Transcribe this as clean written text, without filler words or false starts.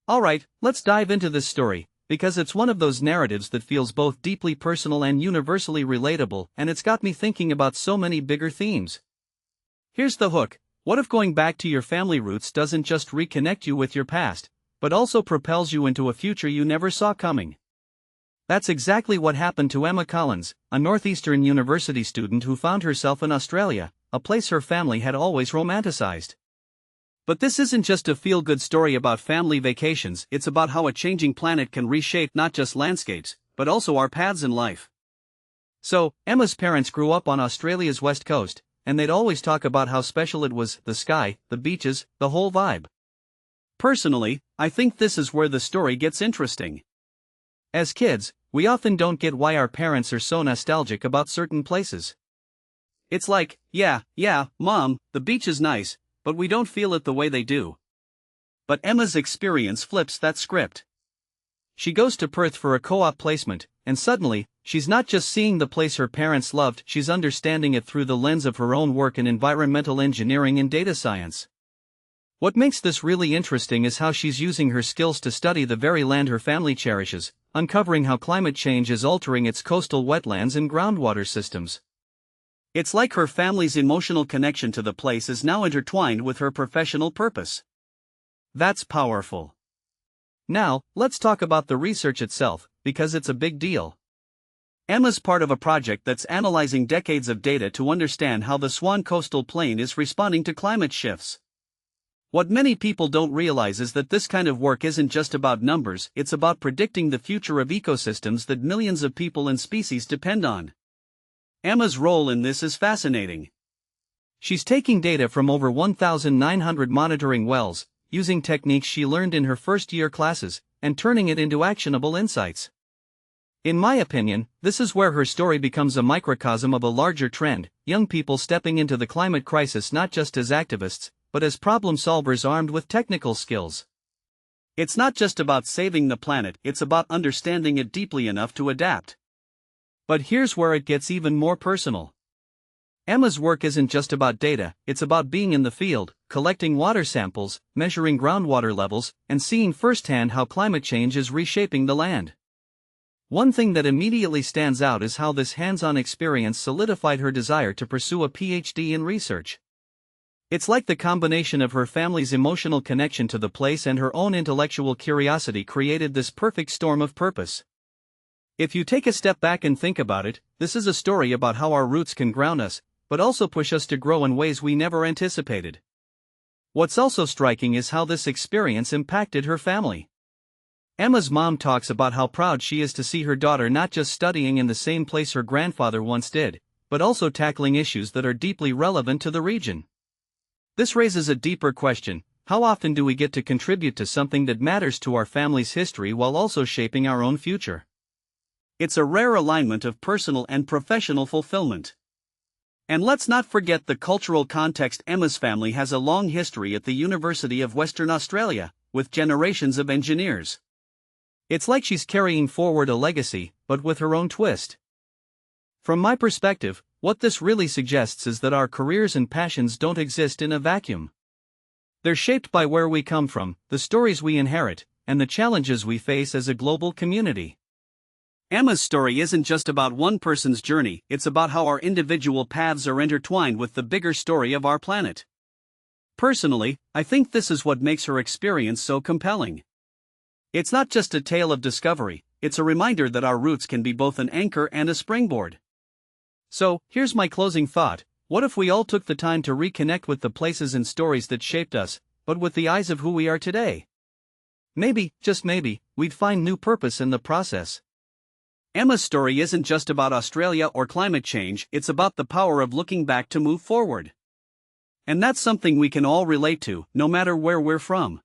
Alright, let's dive into this story, because it's one of those narratives that feels both deeply personal and universally relatable, and it's got me thinking about so many bigger themes. Here's the hook: what if going back to your family roots doesn't just reconnect you with your past, but also propels you into a future you never saw coming? That's exactly what happened to Emma Collins, a Northeastern University student who found herself in Australia, a place her family had always romanticized. But this isn't just a feel-good story about family vacations, it's about how a changing planet can reshape not just landscapes, but also our paths in life. So, Emma's parents grew up on Australia's west coast, and they'd always talk about how special it was: the sky, the beaches, the whole vibe. Personally, I think this is where the story gets interesting. As kids, we often don't get why our parents are so nostalgic about certain places. It's like, yeah, Mom, the beach is nice, but we don't feel it the way they do. But Emma's experience flips that script. She goes to Perth for a co-op placement, and suddenly, she's not just seeing the place her parents loved, she's understanding it through the lens of her own work in environmental engineering and data science. What makes this really interesting is how she's using her skills to study the very land her family cherishes, uncovering how climate change is altering its coastal wetlands and groundwater systems. It's like her family's emotional connection to the place is now intertwined with her professional purpose. That's powerful. Now, let's talk about the research itself, because it's a big deal. Emma's part of a project that's analyzing decades of data to understand how the Swan coastal plain is responding to climate shifts. What many people don't realize is that this kind of work isn't just about numbers, it's about predicting the future of ecosystems that millions of people and species depend on. Emma's role in this is fascinating. She's taking data from over 1,900 monitoring wells, using techniques she learned in her first-year classes, and turning it into actionable insights. In my opinion, this is where her story becomes a microcosm of a larger trend: young people stepping into the climate crisis not just as activists, but as problem solvers armed with technical skills. It's not just about saving the planet, it's about understanding it deeply enough to adapt. But here's where it gets even more personal. Emma's work isn't just about data, it's about being in the field, collecting water samples, measuring groundwater levels, and seeing firsthand how climate change is reshaping the land. One thing that immediately stands out is how this hands-on experience solidified her desire to pursue a Ph.D. in research. It's like the combination of her family's emotional connection to the place and her own intellectual curiosity created this perfect storm of purpose. If you take a step back and think about it, this is a story about how our roots can ground us, but also push us to grow in ways we never anticipated. What's also striking is how this experience impacted her family. Emma's mom talks about how proud she is to see her daughter not just studying in the same place her grandfather once did, but also tackling issues that are deeply relevant to the region. This raises a deeper question: how often do we get to contribute to something that matters to our family's history while also shaping our own future? It's a rare alignment of personal and professional fulfillment. And let's not forget the cultural context. Emma's family has a long history at the University of Western Australia, with generations of engineers. It's like she's carrying forward a legacy, but with her own twist. From my perspective, what this really suggests is that our careers and passions don't exist in a vacuum. They're shaped by where we come from, the stories we inherit, and the challenges we face as a global community. Emma's story isn't just about one person's journey, it's about how our individual paths are intertwined with the bigger story of our planet. Personally, I think this is what makes her experience so compelling. It's not just a tale of discovery, it's a reminder that our roots can be both an anchor and a springboard. So, here's my closing thought: what if we all took the time to reconnect with the places and stories that shaped us, but with the eyes of who we are today? Maybe, just maybe, we'd find new purpose in the process. Emma's story isn't just about Australia or climate change, it's about the power of looking back to move forward. And that's something we can all relate to, no matter where we're from.